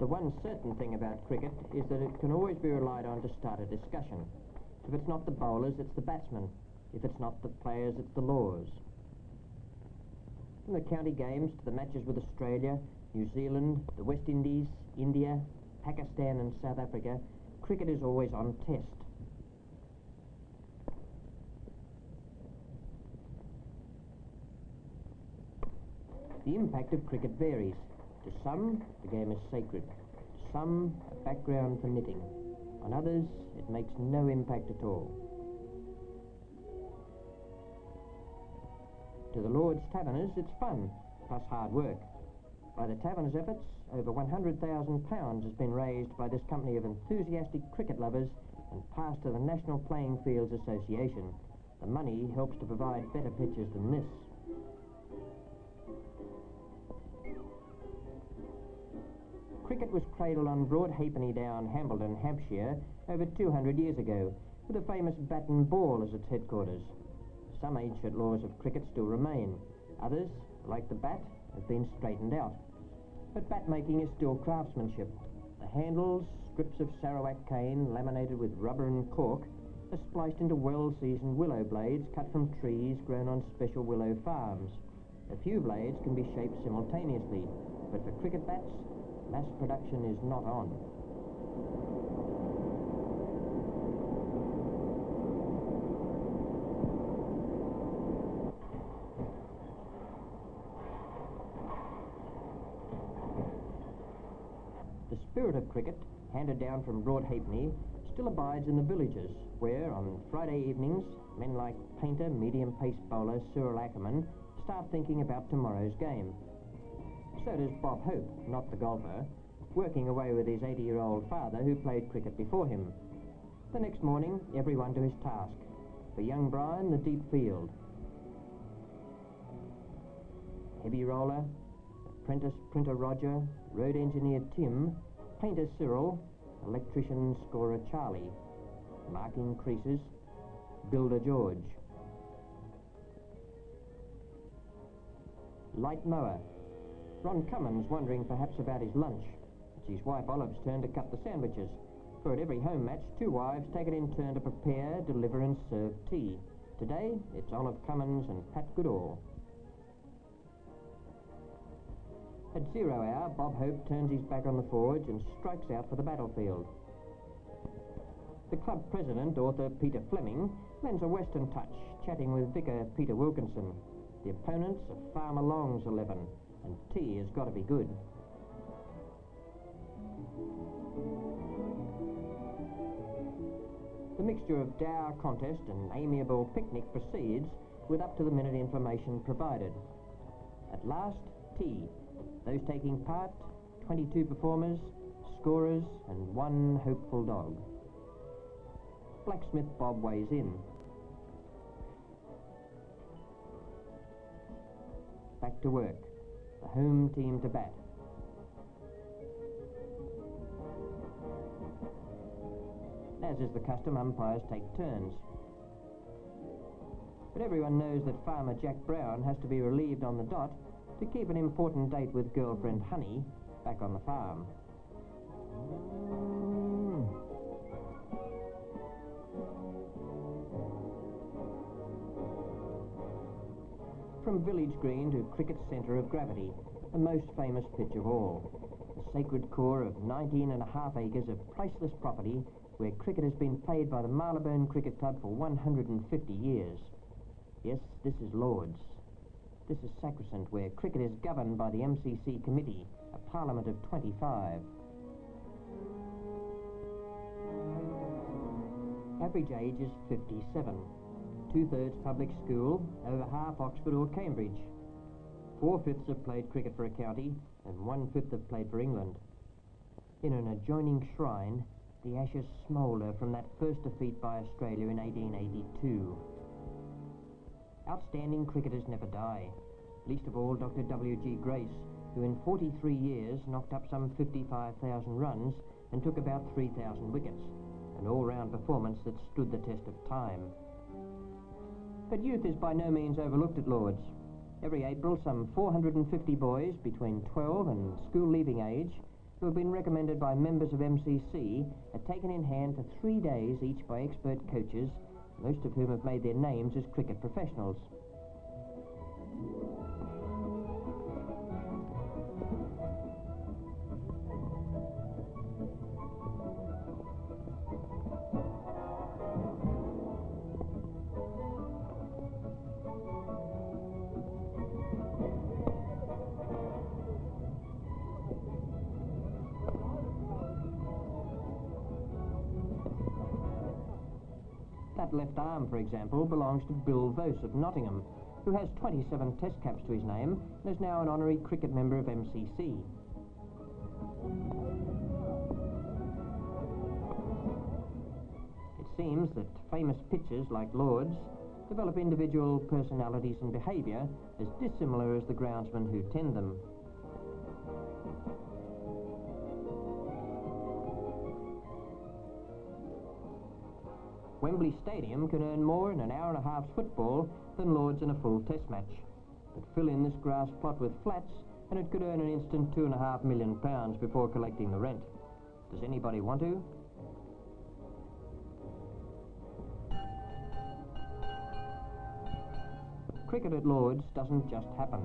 The one certain thing about cricket is that it can always be relied on to start a discussion. If it's not the bowlers, it's the batsmen. If it's not the players, it's the laws. From the county games to the matches with Australia, New Zealand, the West Indies, India, Pakistan and South Africa, cricket is always on test. The impact of cricket varies. To some, the game is sacred. To some, a background for knitting. On others, it makes no impact at all. To the Lord's Taverners, it's fun, plus hard work. By the Taverners' efforts, over £100,000 has been raised by this company of enthusiastic cricket lovers and passed to the National Playing Fields Association. The money helps to provide better pitches than this. Cricket was cradled on Broad Halfpenny Down, Hambledon, Hampshire, over 200 years ago, with the famous bat and ball as its headquarters. Some ancient laws of cricket still remain. Others, like the bat, have been straightened out. But bat making is still craftsmanship. The handles, strips of sarawak cane laminated with rubber and cork, are spliced into well-seasoned willow blades cut from trees grown on special willow farms. A few blades can be shaped simultaneously, but for cricket bats, mass production is not on. The spirit of cricket, handed down from Broad Halfpenny, still abides in the villages, where on Friday evenings, men like painter, medium-pace bowler Cyril Ackerman start thinking about tomorrow's game. So does Bob Hope, not the golfer, working away with his 80-year-old father who played cricket before him. The next morning, everyone to his task. For young Brian, the deep field. Heavy roller, apprentice printer Roger, road engineer Tim, painter Cyril, electrician scorer Charlie, marking creases, builder George. Light mower. Ron Cummins wondering perhaps about his lunch. It's his wife Olive's turn to cut the sandwiches. For at every home match, two wives take it in turn to prepare, deliver and serve tea. Today, it's Olive Cummins and Pat Goodall. At 0 hour, Bob Hope turns his back on the forge and strikes out for the battlefield. The club president, author Peter Fleming, lends a western touch, chatting with vicar Peter Wilkinson. The opponents are Farmer Long's 11, and tea has got to be good. The mixture of dour contest and amiable picnic proceeds with up-to-the-minute information provided. At last, tea. Those taking part, 22 performers, scorers and one hopeful dog. Blacksmith Bob weighs in. Back to work. The home team to bat. As is the custom, umpires take turns. But everyone knows that Farmer Jack Brown has to be relieved on the dot to keep an important date with girlfriend Honey back on the farm. From village green to cricket's centre of gravity, the most famous pitch of all. The sacred core of 19.5 acres of priceless property where cricket has been played by the Marylebone Cricket Club for 150 years. Yes, this is Lord's. This is Sacrosanct, where cricket is governed by the MCC Committee, a parliament of 25. Average age is 57. 2/3 public school, over half Oxford or Cambridge. 4/5 have played cricket for a county, and 1/5 have played for England. In an adjoining shrine, the ashes smoulder from that first defeat by Australia in 1882. Outstanding cricketers never die, least of all Dr. W.G. Grace, who in 43 years knocked up some 55,000 runs and took about 3,000 wickets, an all-round performance that stood the test of time. But youth is by no means overlooked at Lord's. Every April, some 450 boys between 12 and school-leaving age who have been recommended by members of MCC are taken in hand for 3 days each by expert coaches, most of whom have made their names as cricket professionals. That left arm, for example, belongs to Bill Vose of Nottingham, who has 27 Test caps to his name and is now an honorary cricket member of MCC. It seems that famous pitchers like Lord's develop individual personalities and behaviour as dissimilar as the groundsmen who tend them. Wembley Stadium can earn more in an hour and a half's football than Lord's in a full Test match. But fill in this grass plot with flats and it could earn an instant £2.5 million before collecting the rent. Does anybody want to? Cricket at Lord's doesn't just happen.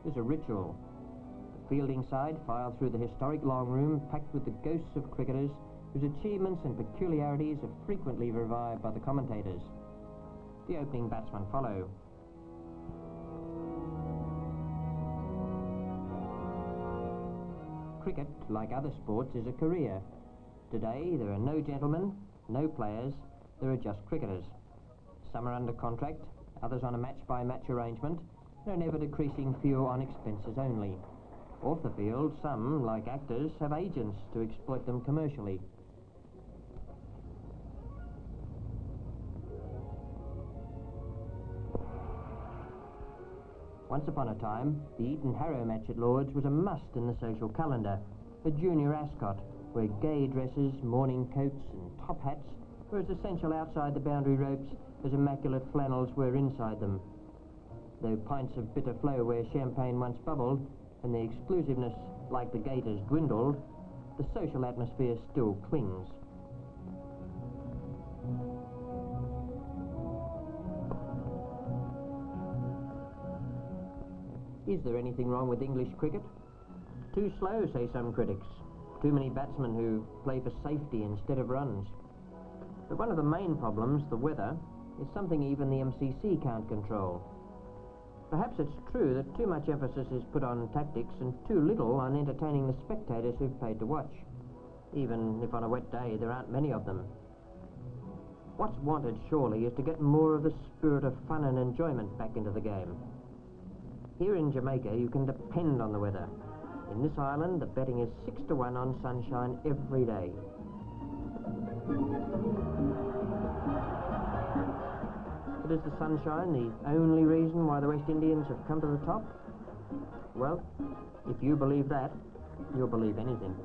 There's a ritual. The fielding side file through the historic long room packed with the ghosts of cricketers whose achievements and peculiarities are frequently revived by the commentators. The opening batsmen follow. Cricket, like other sports, is a career. Today there are no gentlemen, no players, there are just cricketers. Some are under contract, others on a match-by-match arrangement, and an ever-decreasing few on expenses only. Off the field, some, like actors, have agents to exploit them commercially. Once upon a time, the Eton-Harrow match at Lord's was a must in the social calendar, a junior Ascot, where gay dresses, morning coats and top hats were as essential outside the boundary ropes as immaculate flannels were inside them. Though pints of bitter flow where champagne once bubbled, and the exclusiveness, like the gaiters, dwindled, the social atmosphere still clings. Is there anything wrong with English cricket? Too slow, say some critics. Too many batsmen who play for safety instead of runs. But one of the main problems, the weather, is something even the MCC can't control. Perhaps it's true that too much emphasis is put on tactics and too little on entertaining the spectators who've paid to watch, even if on a wet day there aren't many of them. What's wanted, surely, is to get more of the spirit of fun and enjoyment back into the game. Here in Jamaica, you can depend on the weather. In this island, the betting is 6-1 on sunshine every day. But is the sunshine the only reason why the West Indians have come to the top? Well, if you believe that, you'll believe anything.